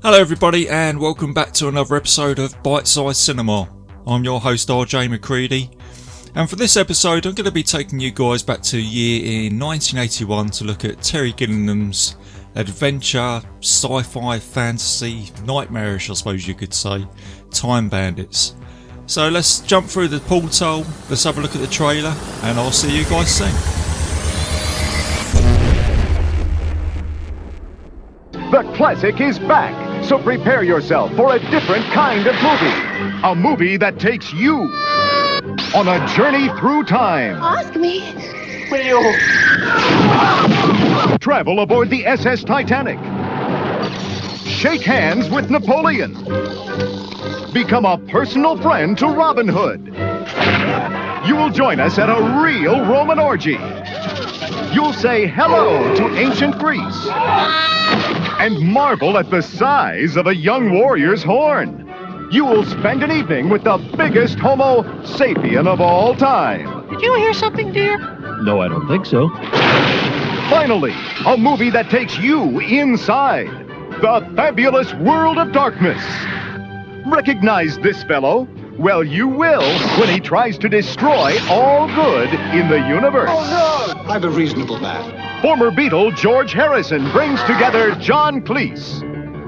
Hello everybody and welcome back to another episode of Bitesize Cinema. I'm your host RJ McCready, and for this episode I'm going to be taking you guys back to a year in 1981 to look at Terry Gilliam's adventure, sci-fi, fantasy, nightmarish I suppose you could say, Time Bandits. So let's jump through the portal, let's have a look at the trailer, and I'll see you guys soon. The classic is back, so prepare yourself for a different kind of movie. A movie that takes you on a journey through time. Ask me. Will you travel aboard the SS Titanic? Shake hands with Napoleon. Become a personal friend to Robin Hood. You will join us at a real Roman orgy. You'll say hello to ancient Greece and marvel at the size of a young warrior's horn. You will spend an evening with the biggest Homo sapien of all time. Did you hear something, dear? No, I don't think so. Finally, a movie that takes you inside the fabulous world of darkness. Recognize this fellow? Well, you will when he tries to destroy all good in the universe. Oh, no! I'm a reasonable man. Former Beatle George Harrison brings together John Cleese,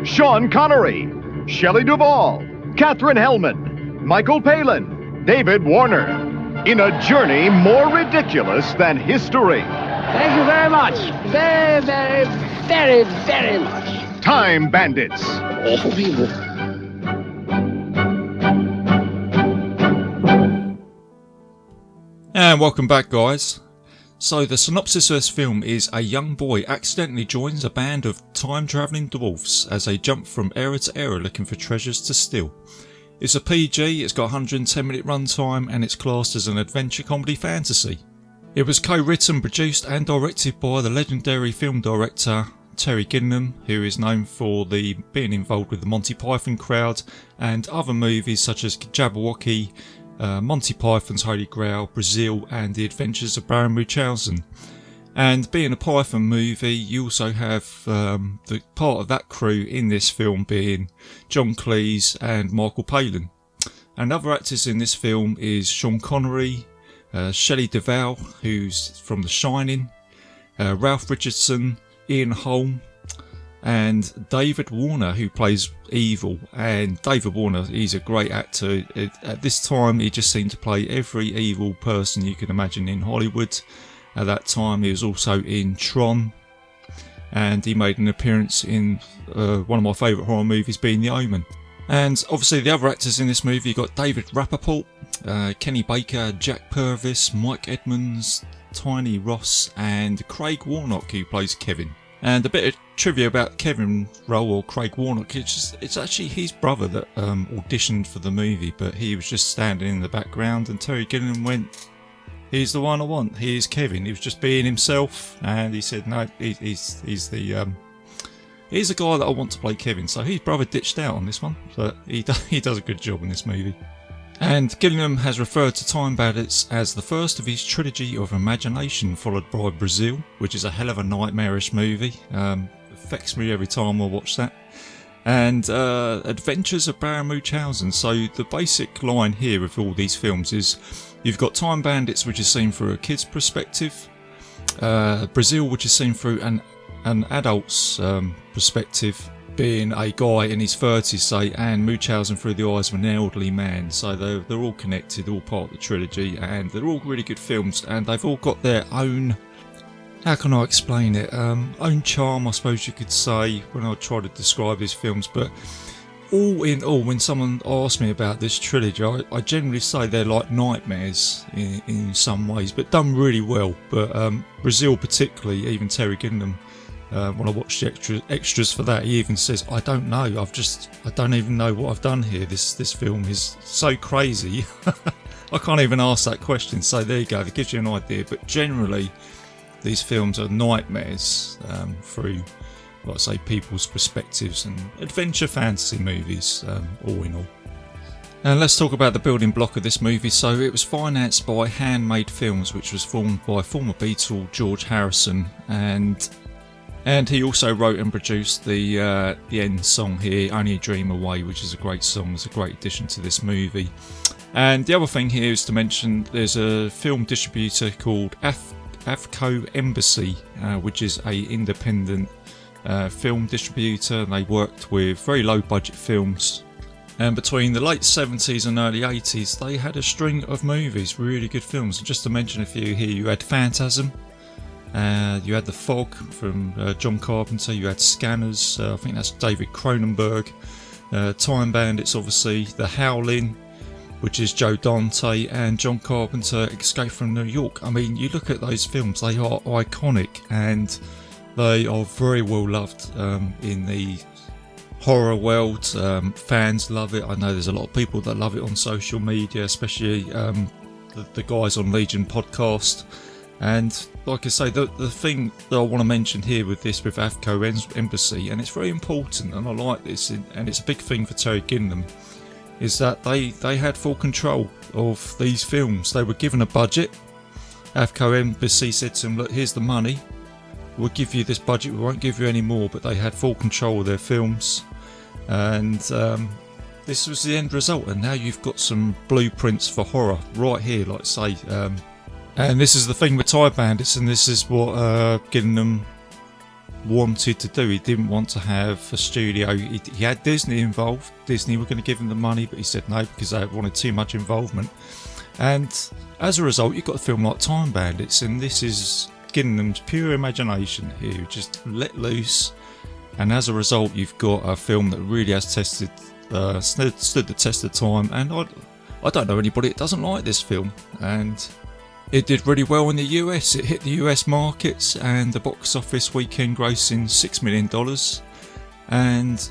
Sean Connery, Shelley Duvall, Katherine Hellman, Michael Palin, David Warner, in a journey more ridiculous than history. Thank you very much. Very, very, very, very much. Time Bandits. Awful people. And welcome back guys. So the synopsis of this film is a young boy accidentally joins a band of time-travelling dwarfs as they jump from era to era looking for treasures to steal. It's a PG, it's got a 110-minute runtime and it's classed as an adventure comedy fantasy. It was co-written, produced and directed by the legendary film director Terry Gilliam, who is known for being involved with the Monty Python crowd and other movies such as Jabberwocky, Monty Python's Holy Grail, Brazil and The Adventures of Baron Munchausen. And being a Python movie, you also have the part of that crew in this film being John Cleese and Michael Palin. And other actors in this film is Sean Connery, Shelley Duvall, who's from The Shining, Ralph Richardson, Ian Holm, and David Warner, who plays Evil. And David Warner, he's a great actor. At this time he just seemed to play every evil person you can imagine in Hollywood. At that time he was also in Tron, and he made an appearance in one of my favourite horror movies being The Omen. And obviously the other actors in this movie, you've got David Rappaport, Kenny Baker, Jack Purvis, Mike Edmonds, Tiny Ross and Craig Warnock, who plays Kevin. And a bit of trivia about Kevin Rowe, or Craig Warnock, it's actually his brother that auditioned for the movie, but he was just standing in the background and Terry Gilliam went, he's the one I want, here's Kevin. He was just being himself and he said no, he's the guy that I want to play Kevin. So his brother ditched out on this one, but he does a good job in this movie. And Gilliam has referred to Time Bandits as the first of his trilogy of imagination, followed by Brazil, which is a hell of a nightmarish movie. Affects me every time I watch that. And Adventures of Baron Munchausen. So the basic line here of all these films is you've got Time Bandits, which is seen through a kid's perspective, Brazil, which is seen through an adult's perspective, being a guy in his 30s, say, and Munchausen through the eyes of an elderly man. So they're all connected, all part of the trilogy, and they're all really good films, and they've all got their own, how can I explain it, own charm I suppose you could say when I try to describe these films. But all in all, when someone asks me about this trilogy, I generally say they're like nightmares in some ways, but done really well. But Brazil particularly, even Terry Gilliam, when I watch the extras for that, he even says, I don't know, I don't even know what I've done here. This film is so crazy. I can't even ask that question. So there you go, that gives you an idea. But generally these films are nightmares through, like I say, people's perspectives, and adventure fantasy movies, all in all. And let's talk about the building block of this movie. So it was financed by Handmade Films, which was formed by former Beatle George Harrison, and And he also wrote and produced the end song here, Only a Dream Away, which is a great song. It's a great addition to this movie. And the other thing here is to mention there's a film distributor called Avco Embassy, which is a independent film distributor. They worked with very low budget films. And between the late 70s and early 80s, they had a string of movies, really good films. And just to mention a few here, you had Phantasm. You had The Fog from John Carpenter, you had Scanners, I think that's David Cronenberg, Time Bandits obviously, The Howling, which is Joe Dante, and John Carpenter, Escape from New York. I mean, you look at those films, they are iconic and they are very well loved in the horror world. Fans love it. I know there's a lot of people that love it on social media, especially the guys on Legion podcast. And like I say, the thing that I want to mention here with Avco Embassy, and it's very important, and I like this, and it's a big thing for Terry Gilliam, is that they had full control of these films. They were given a budget. Avco Embassy said to them, look, here's the money, we'll give you this budget, we won't give you any more, but they had full control of their films. And this was the end result, and now you've got some blueprints for horror right here, like I say. And this is the thing with Time Bandits, and this is what Gilliam wanted to do. He didn't want to have a studio. He had Disney involved. Disney were going to give him the money, but he said no because they wanted too much involvement. And as a result, you've got a film like Time Bandits, and this is Gilliam's pure imagination here, just let loose. And as a result, you've got a film that really has stood the test of time. And I don't know anybody that doesn't like this film. And it did really well in the US. It hit the US markets, and the box office weekend grossing $6 million. And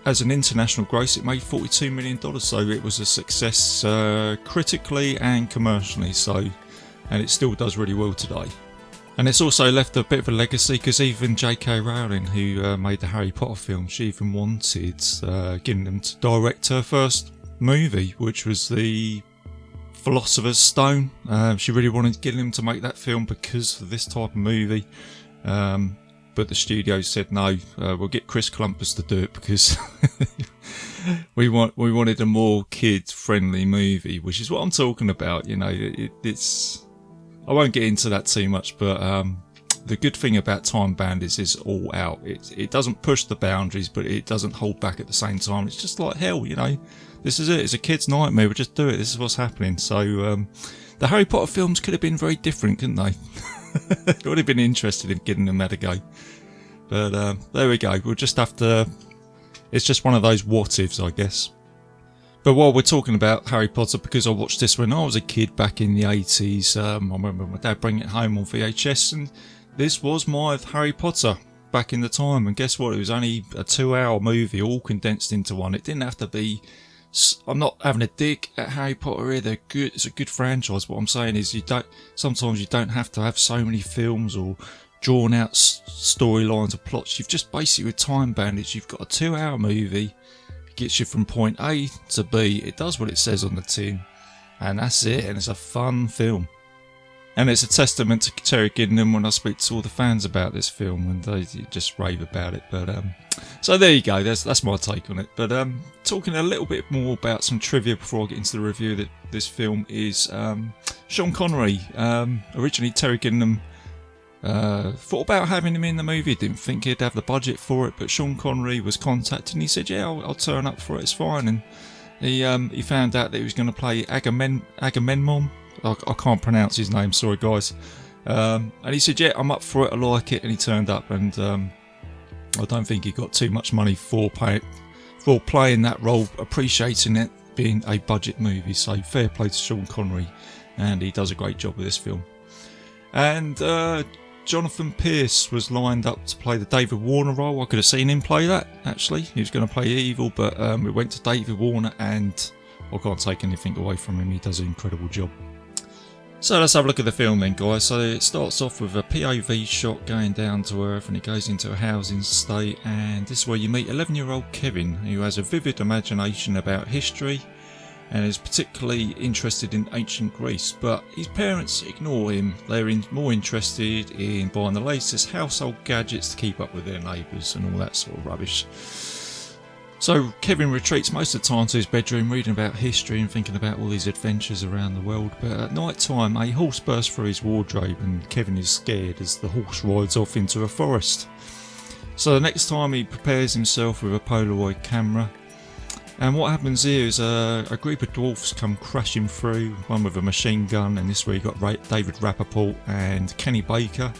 as an international gross, it made $42 million. So it was a success critically and commercially. And it still does really well today. And it's also left a bit of a legacy, because even J.K. Rowling, who made the Harry Potter film, she even wanted Gilliam to direct her first movie, which was the Philosopher's Stone. She really wanted Gilliam to make that film because of this type of movie, but the studio said no. We'll get Chris Columbus to do it because we wanted a more kid-friendly movie, which is what I'm talking about. You know, it's. I won't get into that too much, but the good thing about Time Bandits is all out. It doesn't push the boundaries, but it doesn't hold back at the same time. It's just like hell, you know. This is it. It's a kid's nightmare. We'll just do it. This is what's happening. So the Harry Potter films could have been very different, couldn't they? It would have been interesting in getting them had a go. But there we go. We'll just have to. It's just one of those what ifs, I guess. But while we're talking about Harry Potter, because I watched this when I was a kid back in the 80s, I remember my dad bringing it home on VHS, and this was my Harry Potter back in the time. And guess what? It was only a 2-hour movie, all condensed into one. It didn't have to be. I'm not having a dig at Harry Potter here. They're good. It's a good franchise. What I'm saying is, sometimes you don't have to have so many films or drawn out storylines or plots. You've just basically, with Time Bandits, you've got a 2-hour movie. It gets you from point A to B. It does what it says on the tin, and that's it. And it's a fun film. And it's a testament to Terry Gilliam when I speak to all the fans about this film, and they just rave about it. But so there you go. That's my take on it. But talking a little bit more about some trivia before I get into the review of this film is Sean Connery. Originally, Terry Gilliam thought about having him in the movie. Didn't think he'd have the budget for it, but Sean Connery was contacted and he said, "Yeah, I'll turn up for it. It's fine." And he found out that he was going to play Agamemnon. I can't pronounce his name, sorry guys. And he said, "Yeah, I'm up for it, I like it," and he turned up, and I don't think he got too much money for playing that role, appreciating it being a budget movie. So fair play to Sean Connery, and he does a great job with this film. And Jonathan Pierce was lined up to play the David Warner role. I could have seen him play that, actually. He was going to play evil, but we went to David Warner, and I can't take anything away from him. He does an incredible job. So let's have a look at the film then, guys. So it starts off with a POV shot going down to Earth, and it goes into a housing estate, and this is where you meet 11-year-old Kevin, who has a vivid imagination about history, and is particularly interested in ancient Greece, but his parents ignore him. They're more interested in buying the latest household gadgets to keep up with their neighbours and all that sort of rubbish. So Kevin retreats most of the time to his bedroom, reading about history and thinking about all these adventures around the world, but at night time a horse bursts through his wardrobe and Kevin is scared as the horse rides off into a forest. So the next time he prepares himself with a Polaroid camera, and what happens here is a group of dwarfs come crashing through, one with a machine gun, and this is where you got David Rappaport and Kenny Baker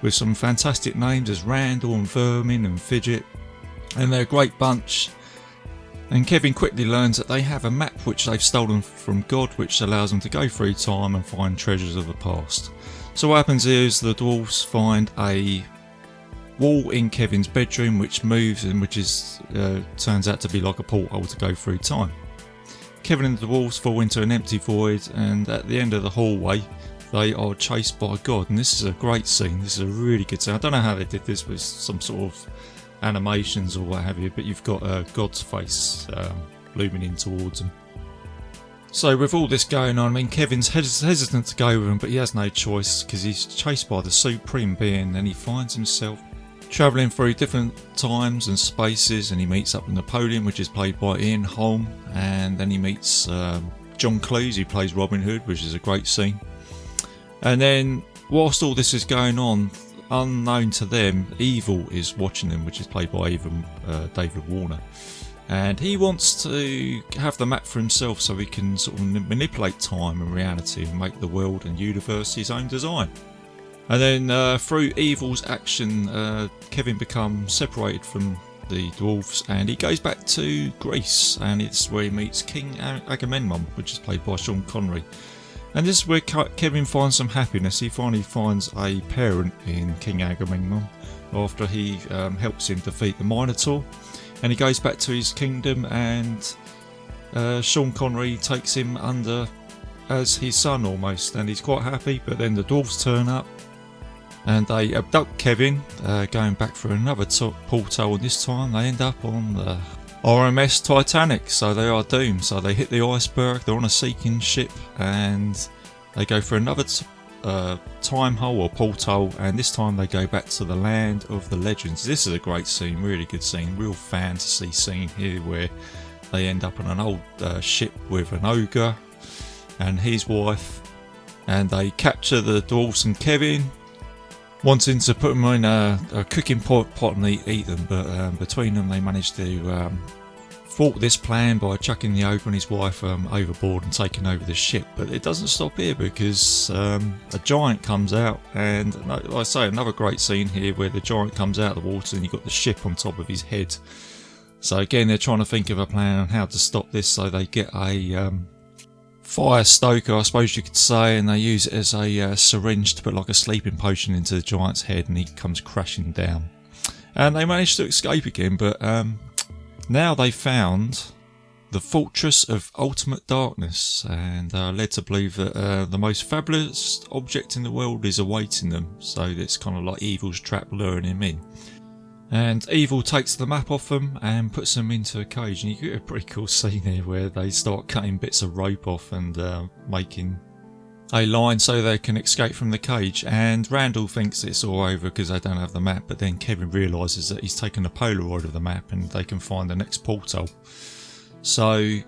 with some fantastic names as Randall and Vermin and Fidget, and they're a great bunch. And Kevin quickly learns that they have a map which they've stolen from God, which allows them to go through time and find treasures of the past. So what happens here is the dwarfs find a wall in Kevin's bedroom which moves and which is turns out to be like a porthole to go through time. Kevin and the dwarves fall into an empty void, and at the end of the hallway they are chased by God, and this is a great scene. This is a really good scene. I don't know how they did this with some sort of animations or what have you, but you've got God's face looming in towards them. So with all this going on, I mean, Kevin's hesitant to go with him, but he has no choice because he's chased by the Supreme Being, and he finds himself travelling through different times and spaces, and he meets up with Napoleon, which is played by Ian Holm, and then he meets John Cleese, who plays Robin Hood, which is a great scene. And then whilst all this is going on, unknown to them, Evil is watching them, which is played by David Warner, and he wants to have the map for himself so he can sort of manipulate time and reality and make the world and universe his own design. And then through Evil's action, Kevin becomes separated from the dwarves and he goes back to Greece, and it's where he meets King Agamemnon, which is played by Sean Connery. And this is where Kevin finds some happiness. He finally finds a parent in King Agamemnon after he helps him defeat the Minotaur, and he goes back to his kingdom, and Sean Connery takes him under as his son almost, and he's quite happy. But then the dwarves turn up and they abduct Kevin, going back for another portal, and this time they end up on the RMS Titanic, so they are doomed. So they hit the iceberg, they're on a sinking ship, and they go for another time hole or portal, and this time they go back to the land of the legends. This is a great scene, really good scene, real fantasy scene here where they end up on an old ship with an ogre and his wife, and they capture the dwarfs and Kevin, wanting to put them in a cooking pot and eat them, but between them they manage to thwart this plan by chucking the ogre and his wife overboard and taking over the ship. But it doesn't stop here, because a giant comes out, and like I say, another great scene here where the giant comes out of the water and you've got the ship on top of his head. So again, they're trying to think of a plan on how to stop this, so they get a fire stoker, I suppose you could say, and they use it as a syringe to put like a sleeping potion into the giant's head, and he comes crashing down. And they manage to escape again, but now they found the Fortress of Ultimate Darkness, and are led to believe that the most fabulous object in the world is awaiting them. So it's kind of like Evil's trap, luring him in. And Evil takes the map off them and puts them into a cage, and you get a pretty cool scene here where they start cutting bits of rope off and making a line so they can escape from the cage. And Randall thinks it's all over because they don't have the map, but then Kevin realises that he's taken a Polaroid of the map and they can find the next portal. So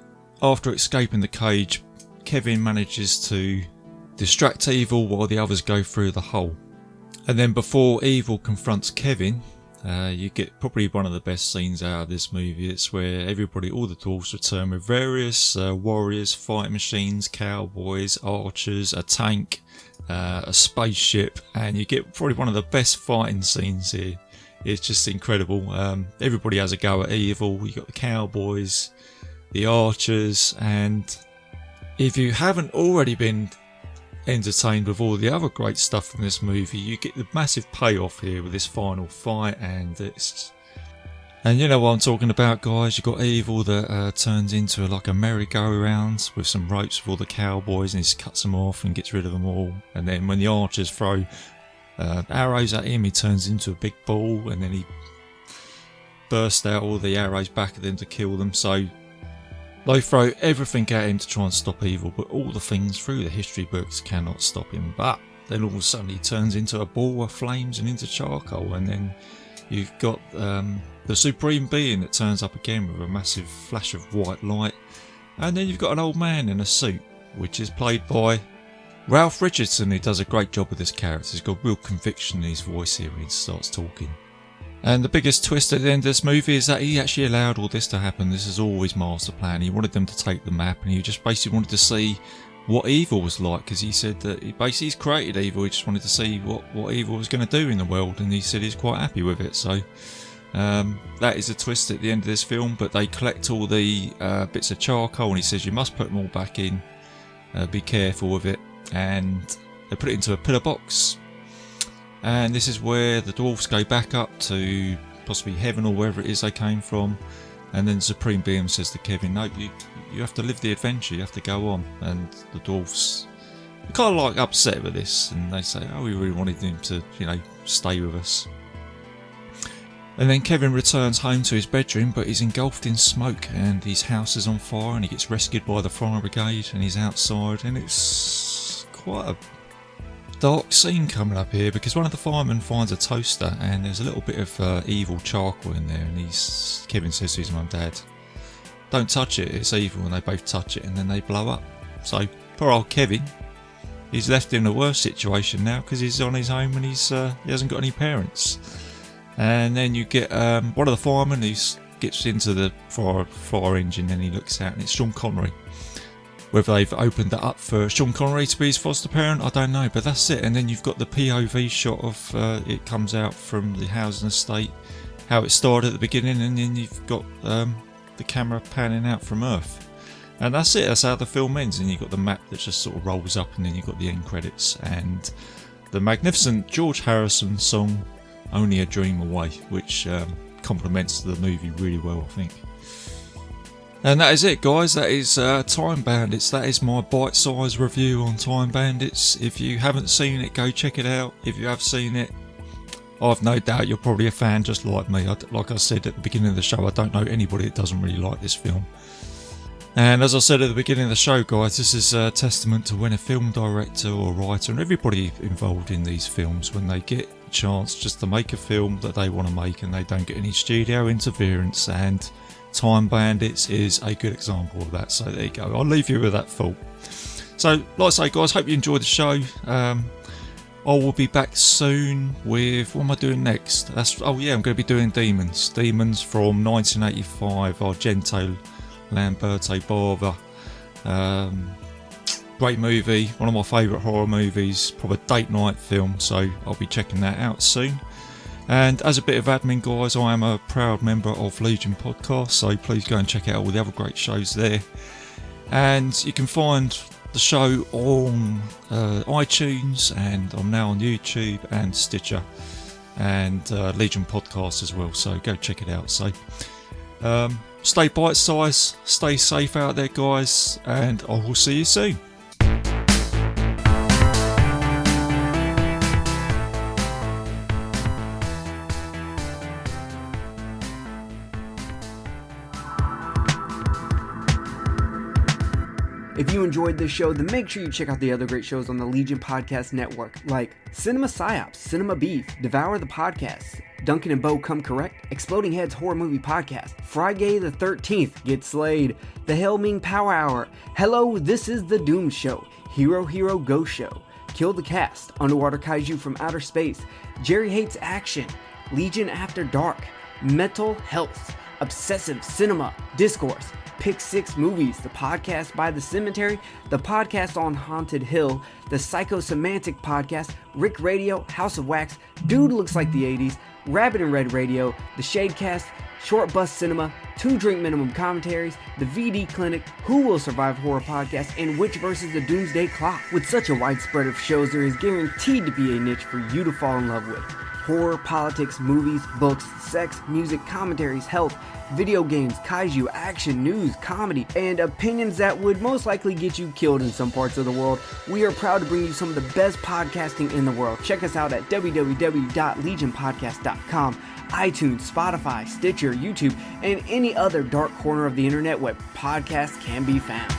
after escaping the cage, Kevin manages to distract Evil while the others go through the hole. And then before Evil confronts Kevin, you get probably one of the best scenes out of this movie. It's where everybody, all the dwarves, return with various warriors, fighting machines, cowboys, archers, a tank, a spaceship, and you get probably one of the best fighting scenes here. It's just incredible. Everybody has a go at Evil. You got the cowboys, the archers, and if you haven't already been entertained with all the other great stuff from this movie, you get the massive payoff here with this final fight, and you know what I'm talking about, guys. You got Evil that turns into like a merry-go-round with some ropes with all the cowboys, and he just cuts them off and gets rid of them all. And then when the archers throw arrows at him, he turns into a big ball, and then he bursts out all the arrows back at them to kill them. So They throw everything at him to try and stop evil, but all the things through the history books cannot stop him. But then all of a sudden he turns into a ball of flames and into charcoal, and then you've got the Supreme Being that turns up again with a massive flash of white light, and then you've got an old man in a suit, which is played by Ralph Richardson, who does a great job with this character. He's got real conviction in his voice here when he starts talking. And the biggest twist at the end of this movie is that he actually allowed all this to happen. This is all his master plan. He wanted them to take the map, and he just basically wanted to see what evil was like, because he said that he's created evil. He just wanted to see what evil was going to do in the world, and he said he's quite happy with it. So that is a twist at the end of this film. But they collect all the bits of charcoal, and he says you must put them all back in. Be careful with it, and they put it into a pillar box. And this is where the dwarfs go back up to possibly heaven or wherever it is they came from. And then Supreme Being says to Kevin, no, you have to live the adventure, you have to go on. And the dwarfs are kind of like upset with this, and they say, oh, we really wanted him to, stay with us. And then Kevin returns home to his bedroom, but he's engulfed in smoke, and his house is on fire, and he gets rescued by the fire brigade, and he's outside, and it's quite a dark scene coming up here, because one of the firemen finds a toaster, and there's a little bit of evil charcoal in there, and Kevin says to his mum, Dad, don't touch it, it's evil, and they both touch it, and then they blow up. So poor old Kevin, he's left in a worse situation now, because he's on his own and he hasn't got any parents. And then you get one of the firemen who gets into the fire engine, and he looks out, and it's Sean Connery. Whether they've opened it up for Sean Connery to be his foster parent, I don't know, but that's it. And then you've got the POV shot of it comes out from the housing estate, how it started at the beginning, and then you've got the camera panning out from Earth. And that's it, that's how the film ends. And you've got the map that just sort of rolls up, and then you've got the end credits and the magnificent George Harrison song, Only a Dream Away, which complements the movie really well, I think. And that is it, guys. That is Time Bandits. That is my bite-sized review on Time Bandits. If you haven't seen it, go check it out. If you have seen it, I've no doubt you're probably a fan just like me. Like I said at the beginning of the show, I don't know anybody that doesn't really like this film. And as I said at the beginning of the show, guys, this is a testament to when a film director or writer, and everybody involved in these films, when they get a chance just to make a film that they want to make and they don't get any studio interference, and Time Bandits is a good example of that. So there you go, I'll leave you with that thought. So like I say, guys, hope you enjoyed the show. I will be back soon with, what am I doing next? I'm going to be doing Demons from 1985, Argento Lamberto Bava. Great movie, one of my favourite horror movies, probably a date night film, so I'll be checking that out soon. And as a bit of admin, guys, I am a proud member of Legion Podcast, so please go and check out all the other great shows there. And you can find the show on iTunes, and I'm now on YouTube and Stitcher, and Legion Podcast as well, so go check it out. So stay bite-sized, stay safe out there, guys, and I will see you soon. If you enjoyed this show, then make sure you check out the other great shows on the Legion Podcast Network, like Cinema Psyops, Cinema Beef, Devour the Podcast, Duncan and Bo Come Correct, Exploding Heads Horror Movie Podcast, Friday the 13th, Get Slayed, The Helming Power Hour, Hello, This is the Doom Show, Hero Hero Go Show, Kill the Cast, Underwater Kaiju from Outer Space, Jerry Hates Action, Legion After Dark, Mental Health, Obsessive Cinema, Discourse, Pick 6 Movies, the podcast by The Cemetery, the podcast on Haunted Hill, the Psychosemantic Podcast, Rick Radio, House of Wax, Dude Looks Like the 80s, Rabbit and Red Radio, the Shadecast, Short Bus Cinema, 2 Drink Minimum Commentaries, the VD Clinic, Who Will Survive Horror Podcast, and Witch vs. the Doomsday Clock. With such a wide spread of shows, there is guaranteed to be a niche for you to fall in love with. horror, politics, movies, books, sex, music, commentaries, health, video games, kaiju, action, news, comedy, and opinions that would most likely get you killed in some parts of the world. We are proud to bring you some of the best podcasting in the world. Check us out at www.legionpodcast.com, iTunes, Spotify, Stitcher, YouTube, and any other dark corner of the internet where podcasts can be found.